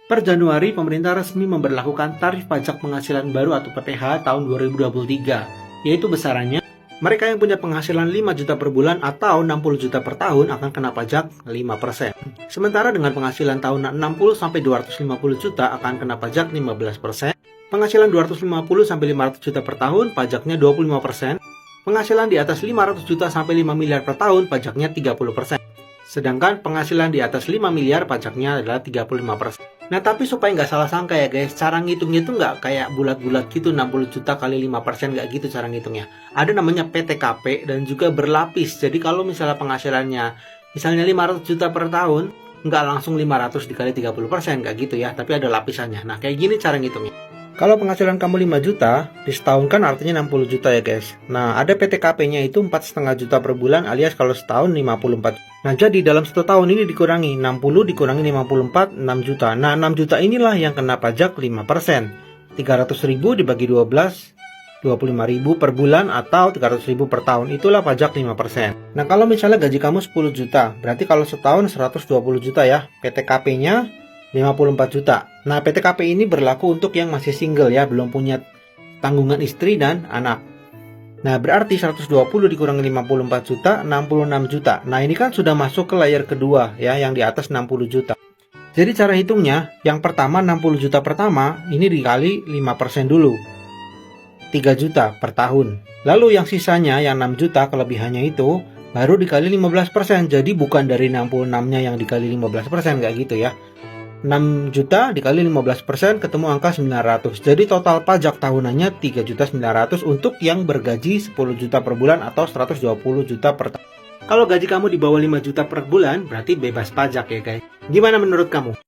Per Januari, pemerintah resmi memberlakukan tarif pajak penghasilan baru atau PPh tahun 2023, yaitu besarannya mereka yang punya penghasilan 5 juta per bulan atau 60 juta per tahun akan kena pajak 5%. Sementara dengan penghasilan tahunan 60 sampai 250 juta akan kena pajak 15%. Penghasilan 250 sampai 500 juta per tahun pajaknya 25%. Penghasilan di atas 500 juta sampai 5 miliar per tahun pajaknya 30%. Sedangkan penghasilan di atas 5 miliar pajaknya adalah 35%. Nah, tapi supaya nggak salah sangka ya guys, cara ngitungnya itu nggak kayak bulat-bulat gitu 60 juta kali 5%, nggak gitu cara ngitungnya. Ada namanya PTKP dan juga berlapis. Jadi kalau misalnya penghasilannya misalnya 500 juta per tahun, nggak langsung 500 dikali 30%, nggak gitu ya, tapi ada lapisannya. Nah, kayak gini cara ngitungnya. Kalau penghasilan kamu 5 juta, disetahunkan artinya 60 juta ya guys. Nah, ada PTKP-nya itu 4,5 juta per bulan alias kalau setahun 54. Nah, jadi dalam 1 tahun ini dikurangi 60 dikurangi 54, 6 juta. Nah, 6 juta inilah yang kena pajak 5%. 300.000 dibagi 12, 25.000 per bulan atau 300.000 per tahun. Itulah pajak 5%. Nah, kalau misalnya gaji kamu 10 juta, berarti kalau setahun 120 juta ya. PTKP-nya 54 juta. Nah, PTKP ini berlaku untuk yang masih single ya, belum punya tanggungan istri dan anak. Nah, berarti 120 dikurangi 54 juta, 66 juta. Nah, ini kan sudah masuk ke layer kedua ya, yang di atas 60 juta. Jadi cara hitungnya, yang pertama 60 juta pertama, ini dikali 5% dulu. 3 juta per tahun. Lalu yang sisanya, yang 6 juta kelebihannya itu, baru dikali 15%. Jadi bukan dari 66-nya yang dikali 15%, nggak gitu ya. 6 juta dikali 15% ketemu angka 900. Jadi total pajak tahunannya 3.900.000 untuk yang bergaji 10 juta per bulan atau 120 juta per tahun. Kalau gaji kamu di bawah 5 juta per bulan berarti bebas pajak ya guys. Gimana menurut kamu?